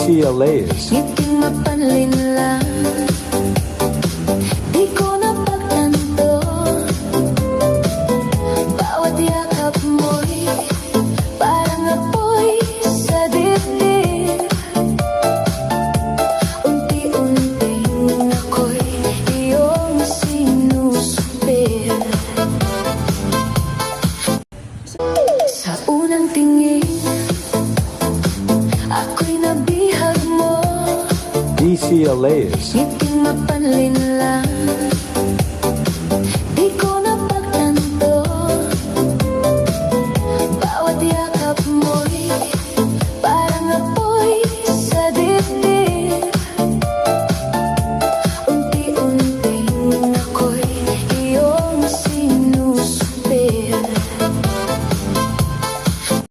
DCLAs. Ngiting mapanlinlang, di ko napagtanto. Bawat yakap mo'y parang apoy sa dibdib. Unti-unting ako'y iyong sinusupil. Sa unang tingin, ako'y nabihag mo. DCLAs. Ngiting mapanlinlang,